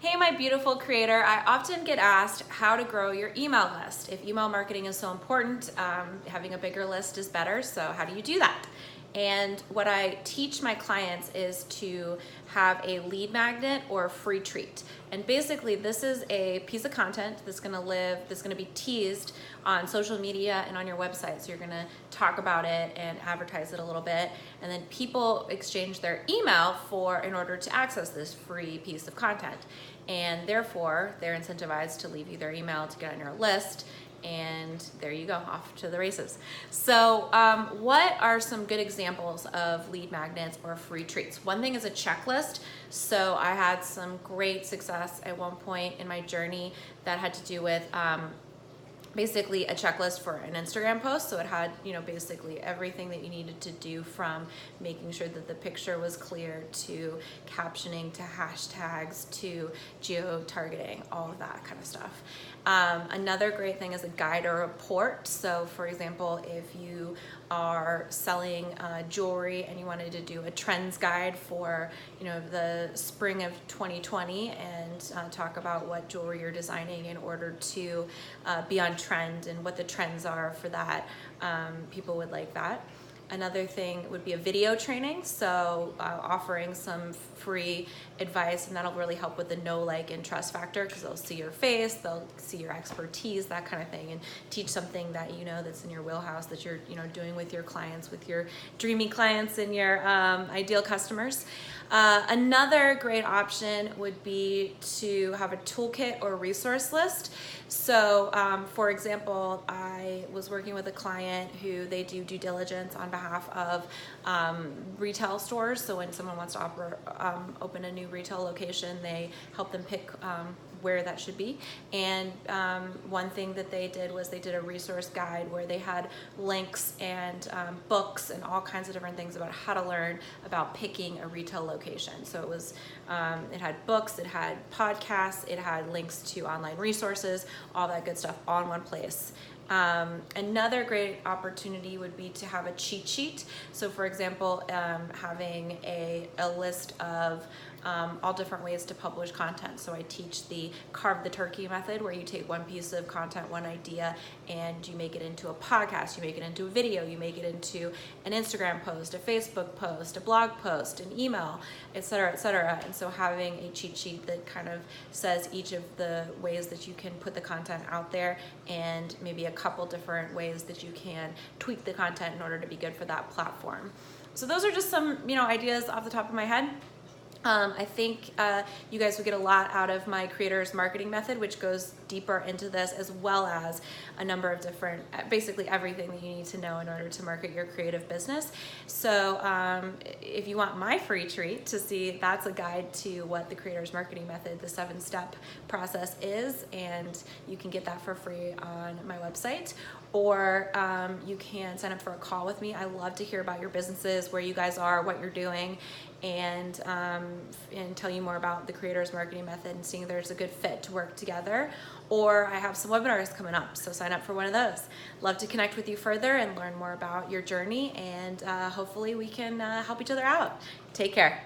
Hey, my beautiful creator. I often get asked how to grow your email list. If email marketing is so important, having a bigger list is better. So how do you do that? And what I teach my clients is to have a lead magnet or a free treat. And basically this is a piece of content that's gonna be teased on social media and on your website. So you're gonna talk about it and advertise it a little bit. And then people exchange their email in order to access this free piece of content. And therefore they're incentivized to leave you their email to get on your list. And there you go, off to the races. So what are some good examples of lead magnets or free treats? One thing is a checklist. So I had some great success at one point in my journey that had to do with basically a checklist for an Instagram post. So it had, basically everything that you needed to do, from making sure that the picture was clear to captioning to hashtags to geo-targeting, all of that kind of stuff. Another great thing is a guide or report. So for example, if you are selling jewelry and you wanted to do a trends guide for the spring of 2020 and talk about what jewelry you're designing in order to be on trend and what the trends are for that, people would like that. Another thing would be a video training, so offering some free advice, and that'll really help with the know, like, and trust factor, because they'll see your face, they'll see your expertise, that kind of thing, and teach something that that's in your wheelhouse, that you're doing with your clients, with your dreamy clients and your ideal customers. Another great option would be to have a toolkit or resource list. So for example, I was working with a client who they do due diligence on behalf of retail stores. So when someone wants to open a new retail location, they help them pick where that should be. And one thing that they did was they did a resource guide where they had links and books and all kinds of different things about how to learn about picking a retail location. So it was, it had books, it had podcasts, it had links to online resources, all that good stuff all in one place. Another great opportunity would be to have a cheat sheet. So for example, having a list of all different ways to publish content. So I teach the carve the turkey method, where you take one piece of content, one idea, and you make it into a podcast, you make it into a video, you make it into an Instagram post, a Facebook post, a blog post, an email, etc., etc. And so having a cheat sheet that kind of says each of the ways that you can put the content out there, and maybe a couple different ways that you can tweak the content in order to be good for that platform. So those are just some ideas off the top of my head. I think you guys will get a lot out of my creator's marketing method, which goes deeper into this, as well as a number of different, basically everything that you need to know in order to market your creative business. So if you want my free treat to see, that's a guide to what the creator's marketing method, the 7-step process is, and you can get that for free on my website. Or you can sign up for a call with me. I love to hear about your businesses, where you guys are, what you're doing, and tell you more about the creator's marketing method and seeing if there's a good fit to work together. Or I have some webinars coming up, so sign up for one of those. Love to connect with you further and learn more about your journey, and hopefully we can help each other out. Take care.